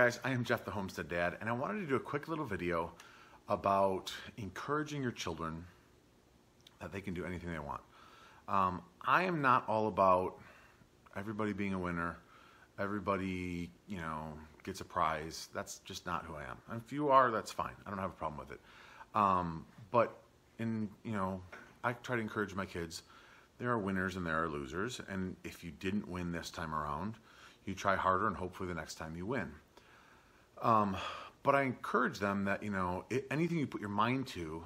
guys, I am Jeff the Homestead Dad, and I wanted to do a quick little video about encouraging your children that they can do anything they want. I am not all about everybody being a winner, everybody, gets a prize. That's just not who I am. And if you are, that's fine. I don't have a problem with it. But I try to encourage my kids. There are winners and there are losers, and if you didn't win this time around, you try harder and hopefully the next time you win. But I encourage them that, anything you put your mind to,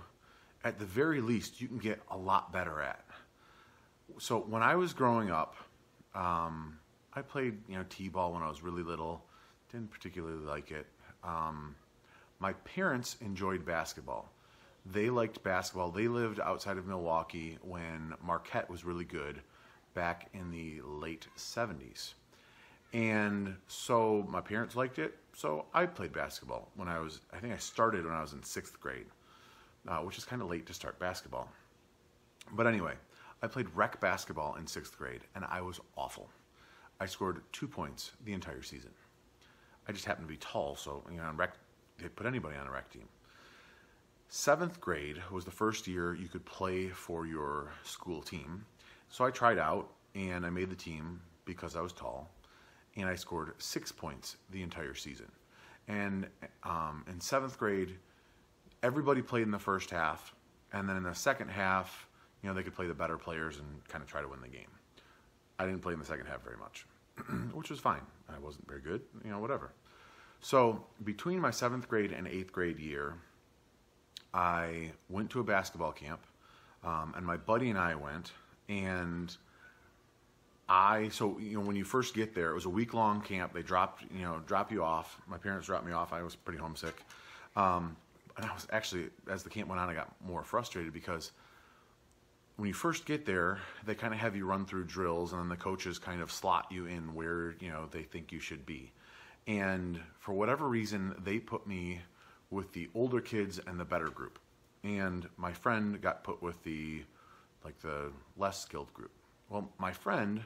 at the very least, you can get a lot better at. So when I was growing up, I played, t-ball when I was really little. Didn't particularly like it. My parents enjoyed basketball. They liked basketball. They lived outside of Milwaukee when Marquette was really good back in the late 70s. And so my parents liked it, so I played basketball I think I started when I was in 6th grade, which is kind of late to start basketball. But anyway, I played rec basketball in 6th grade, and I was awful. I scored 2 points the entire season. I just happened to be tall, so in rec, they put anybody on a rec team. 7th grade was the first year you could play for your school team. So I tried out, and I made the team because I was tall. And I scored 6 points the entire season. And in 7th grade, everybody played in the first half, and then in the second half, they could play the better players and kind of try to win the game. I didn't play in the second half very much, which was fine. I wasn't very good, whatever. So between my 7th grade and 8th grade year, I went to a basketball camp, and my buddy and I went, and when you first get there, it was a week-long camp. They drop you off. My parents dropped me off. I was pretty homesick. And I was actually, as the camp went on, I got more frustrated because when you first get there, they kind of have you run through drills, and then the coaches kind of slot you in where, they think you should be. And for whatever reason, they put me with the older kids and the better group. And my friend got put with the less skilled group. Well, my friend,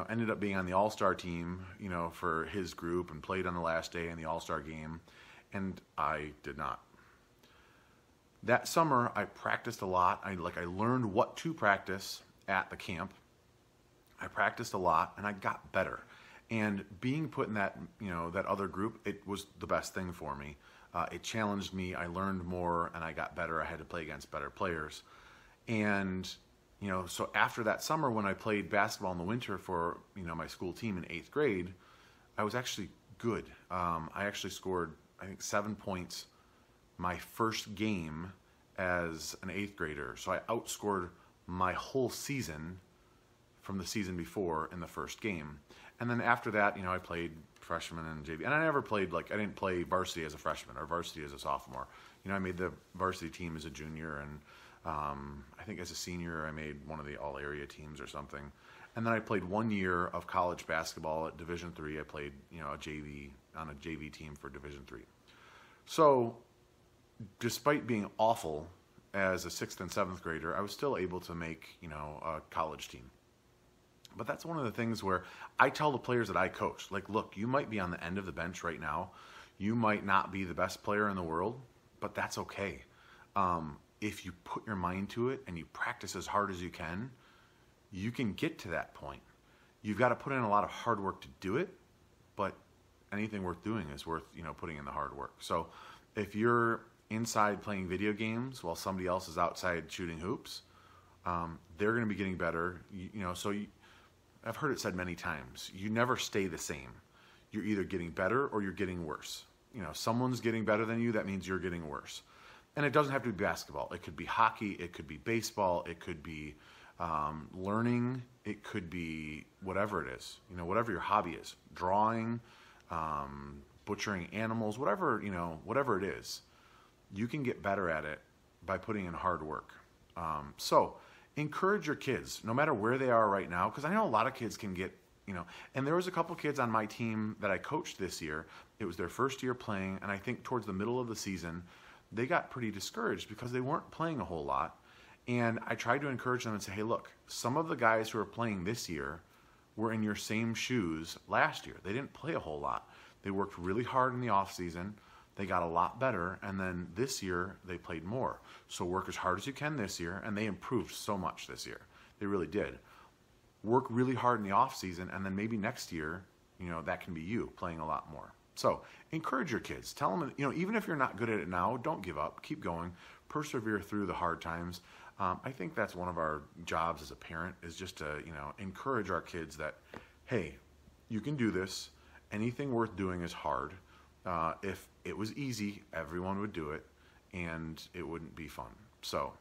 ended up being on the all-star team, for his group and played on the last day in the all-star game, and I did not. That summer, I practiced a lot. I learned what to practice at the camp. I practiced a lot, and I got better. And being put in that, that other group, it was the best thing for me. It challenged me. I learned more, and I got better. I had to play against better players. And so after that summer when I played basketball in the winter for, my school team in 8th grade, I was actually good. I actually scored, I think, 7 points my first game as an 8th grader. So I outscored my whole season from the season before in the first game. And then after that, I played freshman and JV. And I never played, I didn't play varsity as a freshman or varsity as a sophomore. I made the varsity team as a junior, and I think as a senior, I made one of the all-area teams or something. And then I played 1 year of college basketball at Division III. I played, on a JV team for Division III. So despite being awful as a 6th and 7th grader, I was still able to make, a college team. But that's one of the things where I tell the players that I coach, look, you might be on the end of the bench right now. You might not be the best player in the world, but that's okay. If you put your mind to it and you practice as hard as you can get to that point. You've got to put in a lot of hard work to do it, but anything worth doing is worth, putting in the hard work. So if you're inside playing video games while somebody else is outside shooting hoops, they're going to be getting better. I've heard it said many times, you never stay the same. You're either getting better or you're getting worse. Someone's getting better than you, that means you're getting worse. And it doesn't have to be basketball. It could be hockey. It could be baseball. It could be learning. It could be whatever it is. Whatever your hobby is. Drawing, butchering animals, whatever it is. You can get better at it by putting in hard work. So encourage your kids, no matter where they are right now, because I know a lot of kids can get, and there was a couple kids on my team that I coached this year. It was their first year playing, and I think towards the middle of the season, they got pretty discouraged because they weren't playing a whole lot. And I tried to encourage them and say, hey, look, some of the guys who are playing this year were in your same shoes last year. They didn't play a whole lot. They worked really hard in the off season. They got a lot better, and then this year they played more. So work as hard as you can this year, and they improved so much this year. They really did. Work really hard in the off season, and then maybe next year, that can be you playing a lot more. So encourage your kids. Tell them, even if you're not good at it now, don't give up. Keep going. Persevere through the hard times. I think that's one of our jobs as a parent, is just to, encourage our kids that, hey, you can do this. Anything worth doing is hard. If it was easy, everyone would do it, and it wouldn't be fun. So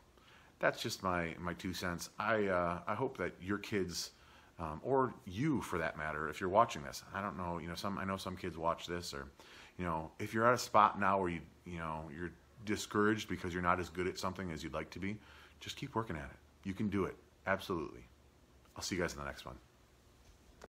that's just my 2 cents. I hope that your kids, or you for that matter, if you're watching this, I don't know, I know some kids watch this, or, if you're at a spot now where you're discouraged because you're not as good at something as you'd like to be, just keep working at it. You can do it. Absolutely. I'll see you guys in the next one.